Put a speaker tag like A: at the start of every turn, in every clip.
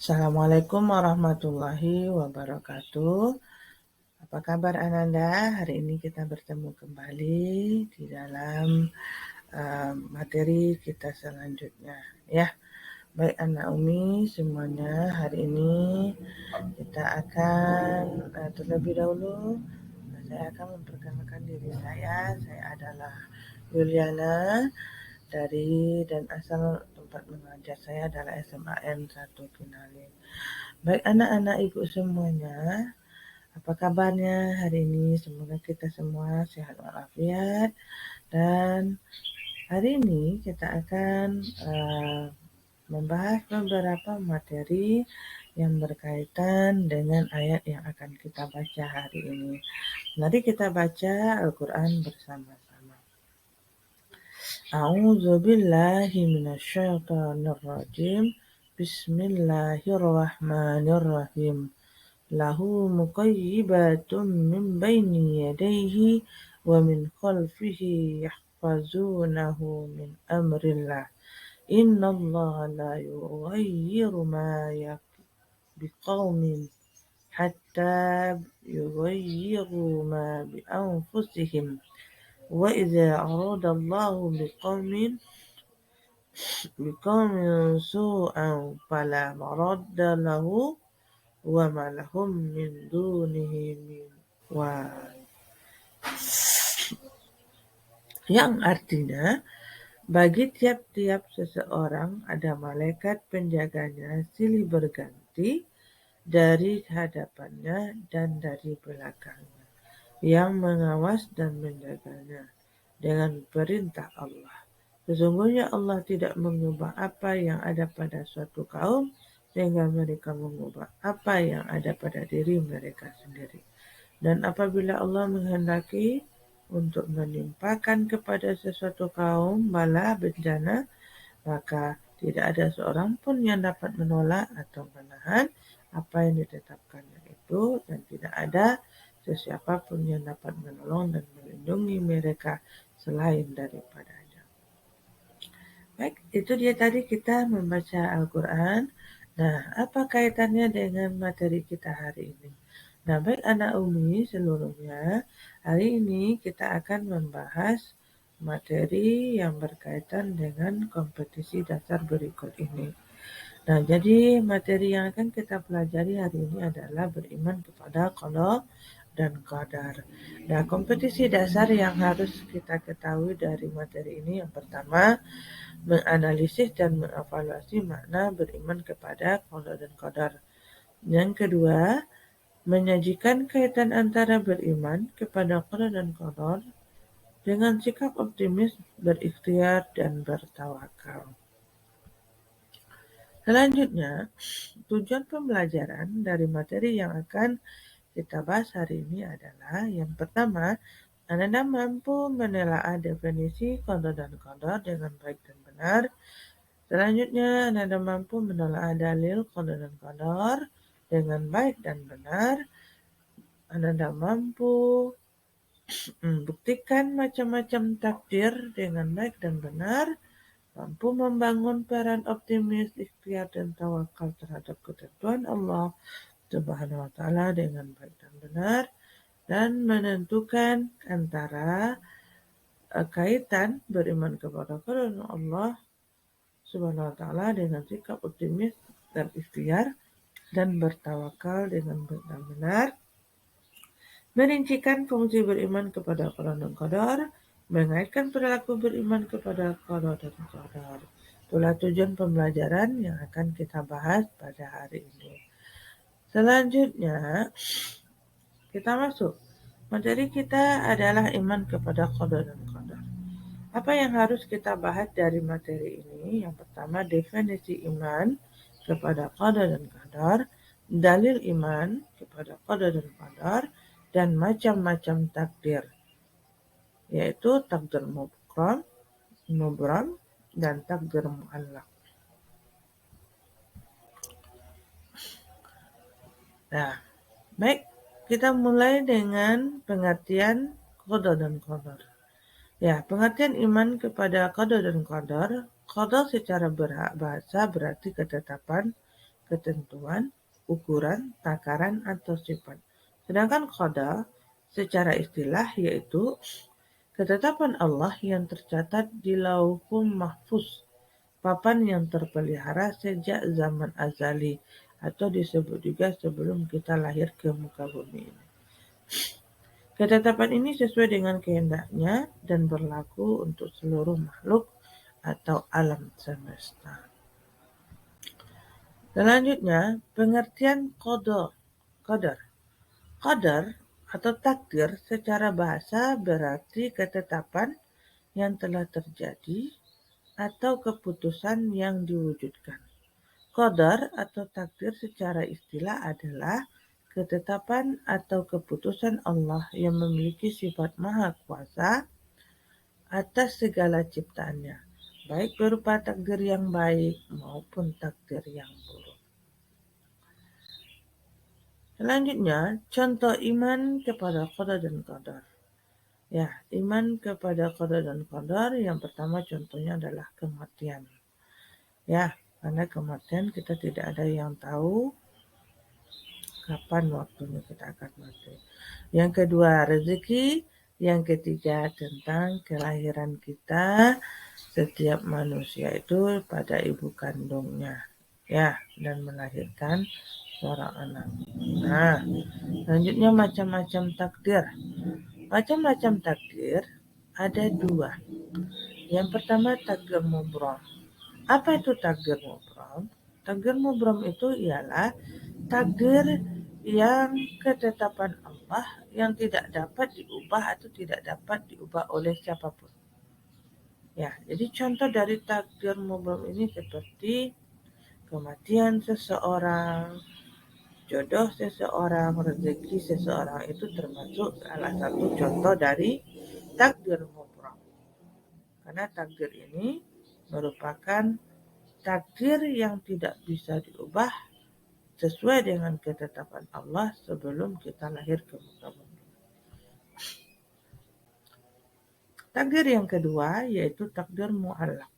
A: Assalamualaikum warahmatullahi wabarakatuh. Apa kabar Ananda? Hari ini kita bertemu kembali di dalam materi kita selanjutnya. Ya, baik anak Umi semuanya. Hari ini kita akan terlebih dahulu saya akan memperkenalkan diri saya. Saya adalah Yuliana dari dan asal tempat mengajar saya adalah SMAN 1 Kinalin. Baik anak-anak ibu semuanya, apa kabarnya hari ini? Semoga kita semua sehat walafiat. Dan hari ini kita akan membahas beberapa materi yang berkaitan dengan ayat yang akan kita baca hari ini. Mari kita baca Al-Quran bersama-sama. A'udzu billahi minasyaitonir rajim. Bismillahirrahmanirrahim. Lahu muqayyibatun min baini yadayhi wa min khalfihi yahfazunahu min amrillah. Innallaha la yughayyiru ma biqaumin hatta yughayyiru ma bi anfusihim. Wa idza aradallahu biqaumin su'an fala maradda lahu wa ma lahum min dunihi min wal. Yang artinya, bagi tiap-tiap seseorang ada malaikat penjaganya silih berganti dari hadapannya dan dari belakangnya, yang mengawas dan menjaganya dengan perintah Allah. Sesungguhnya Allah tidak mengubah apa yang ada pada suatu kaum sehingga mereka mengubah apa yang ada pada diri mereka sendiri. Dan apabila Allah menghendaki untuk menimpakan kepada sesuatu kaum bala bencana, maka tidak ada seorang pun yang dapat menolak atau menahan apa yang ditetapkannya itu, dan tidak ada sesiapa pun yang dapat menolong dan melindungi mereka selain daripadanya. Baik, itu dia tadi kita membaca Al-Quran. Nah, apa kaitannya dengan materi kita hari ini? Nah, baik anak Umi seluruhnya, hari ini kita akan membahas materi yang berkaitan dengan kompetisi dasar berikut ini. Nah, jadi materi yang akan kita pelajari hari ini adalah beriman kepada qada dan qadar. Nah, kompetisi dasar yang harus kita ketahui dari materi ini yang pertama, menganalisis dan mengevaluasi makna beriman kepada qada dan qadar. Yang kedua, menyajikan kaitan antara beriman kepada qada dan qadar dengan sikap optimis, berikhtiar, dan bertawakal. Selanjutnya, tujuan pembelajaran dari materi yang akan kita bahas hari ini adalah yang pertama, Anda mampu menelaah definisi qada dan qadar dengan baik dan benar. Selanjutnya, Anda mampu menelaah dalil qada dan qadar dengan baik dan benar. Anda mampu membuktikan macam-macam takdir dengan baik dan benar, mampu membangun peran optimis, ikhtiar, dan tawakal terhadap ketentuan Allah Subhanahu wa Ta'ala dengan baik dan benar, dan menentukan antara kaitan beriman kepada Allah Subhanahu wa Ta'ala dengan sikap optimis dan ikhtiar, dan bertawakal dengan baik dan benar. Merincikan fungsi beriman kepada qada dan qadar, mengaitkan perilaku beriman kepada qada dan qadar. Itulah tujuan pembelajaran yang akan kita bahas pada hari ini. Selanjutnya, kita masuk. Materi kita adalah iman kepada qada dan qadar. Apa yang harus kita bahas dari materi ini? Yang pertama, definisi iman kepada qada dan qadar, dalil iman kepada qada dan qadar, dan macam-macam takdir, yaitu takdir mubram, dan takdir mu'allaq. Nah, baik, kita mulai dengan pengertian qada dan qadar. Ya, pengertian iman kepada qada dan qadar. Qada secara bahasa berarti ketetapan, ketentuan, ukuran, takaran, atau sifat. Sedangkan qadar secara istilah yaitu ketetapan Allah yang tercatat di Lauhul Mahfuz, papan yang terpelihara sejak zaman azali, atau disebut juga sebelum kita lahir ke muka bumi ini. Ketetapan ini sesuai dengan kehendaknya dan berlaku untuk seluruh makhluk atau alam semesta. Selanjutnya, pengertian qadar. Qadar atau takdir secara bahasa berarti ketetapan yang telah terjadi atau keputusan yang diwujudkan. Qadar atau takdir secara istilah adalah ketetapan atau keputusan Allah yang memiliki sifat maha kuasa atas segala ciptaannya, baik berupa takdir yang baik maupun takdir yang buruk. Selanjutnya, contoh iman kepada qada dan qadar. Ya, iman kepada qada dan qadar yang pertama contohnya adalah kematian. Ya, karena kematian kita tidak ada yang tahu kapan waktunya kita akan mati. Yang kedua, rezeki. Yang ketiga, tentang kelahiran kita. Setiap manusia itu pada ibu kandungnya, ya, dan melahirkan seorang anak. Nah, selanjutnya macam-macam takdir. Macam-macam takdir ada dua. Yang pertama takdir mubram. Apa itu takdir mubram? Takdir mubram itu ialah takdir yang ketetapan Allah yang tidak dapat diubah atau tidak dapat diubah oleh siapapun. Ya, jadi contoh dari takdir mubram ini seperti kematian seseorang, jodoh seseorang, rezeki seseorang, itu termasuk salah satu contoh dari takdir mubram. Karena takdir ini merupakan takdir yang tidak bisa diubah sesuai dengan ketetapan Allah sebelum kita lahir ke muka bumi. Takdir yang kedua yaitu takdir mu'allaq.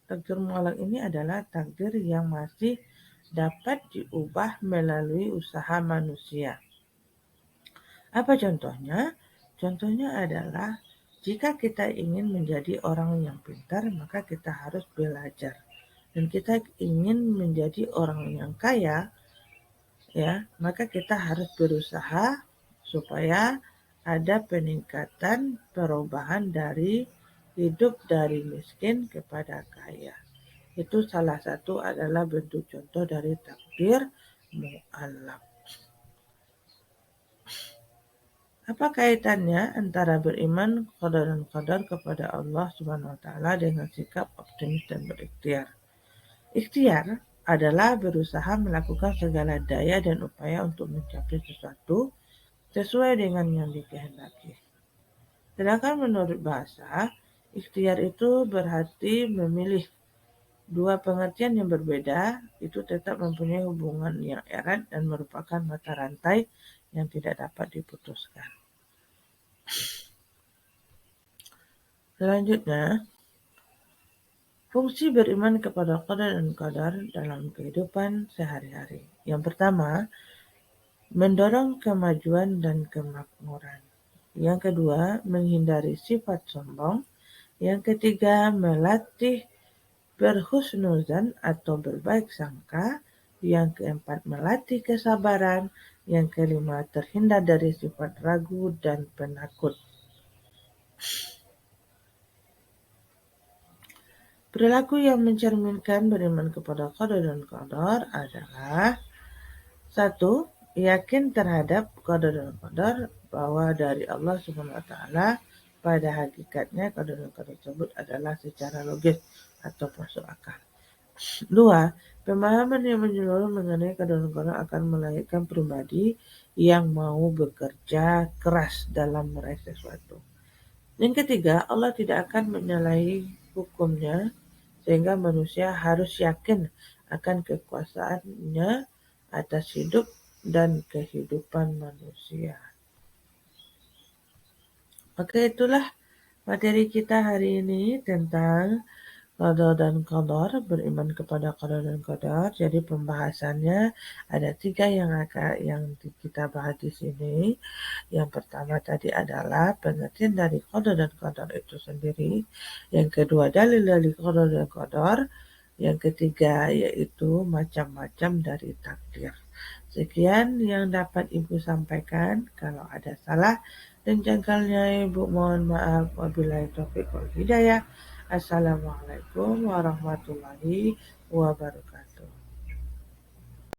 A: Takdir mu'allaq ini adalah takdir yang masih dapat diubah melalui usaha manusia. Apa contohnya? Contohnya adalah jika kita ingin menjadi orang yang pintar, maka kita harus belajar. Dan kita ingin menjadi orang yang kaya, ya, maka kita harus berusaha supaya ada peningkatan perubahan dari hidup dari miskin kepada kaya. Itu salah satu adalah bentuk contoh dari takdir mu'allaq. Apa kaitannya antara beriman qada dan qadar kepada Allah Subhanahu wa taala dengan sikap optimis dan berikhtiar? Ikhtiar adalah berusaha melakukan segala daya dan upaya untuk mencapai sesuatu sesuai dengan yang dikehendaki. Sedangkan menurut bahasa, ikhtiar itu berarti memilih. Dua pengertian yang berbeda itu tetap mempunyai hubungan yang erat dan merupakan mata rantai yang tidak dapat diputuskan. Selanjutnya, fungsi beriman kepada qada dan qadar dalam kehidupan sehari-hari. Yang pertama, mendorong kemajuan dan kemakmuran. Yang kedua, menghindari sifat sombong. Yang ketiga, melatih berhusnuzan atau berbaik sangka. Yang keempat, melatih kesabaran. Yang kelima, terhindar dari sifat ragu dan penakut. Perilaku yang mencerminkan beriman kepada qada dan qadar adalah 1. Yakin terhadap qada dan qadar bahwa dari Allah Subhanahu wa taala pada hakikatnya qada dan qadar tersebut adalah secara logis atau masuk akal. 2. Pemahaman yang menyeluruh mengenai qada dan qadar akan melahirkan pribadi yang mau bekerja keras dalam meraih sesuatu. Yang ketiga, Allah tidak akan menyalahi hukumnya sehingga manusia harus yakin akan kekuasaannya atas hidup dan kehidupan manusia. Oke, itulah materi kita hari ini tentang Qada dan qadar, beriman kepada qada dan qadar. Jadi pembahasannya ada 3 yang kita bahas di sini. Yang pertama tadi adalah pengertian dari qada dan qadar itu sendiri. Yang kedua dalil dari qada dan qadar. Yang ketiga yaitu macam-macam dari takdir. Sekian yang dapat Ibu sampaikan. Kalau ada salah dan janggalnya Ibu mohon maaf. Wabillahi taufiq wal hidayah. Assalamualaikum warahmatullahi wabarakatuh.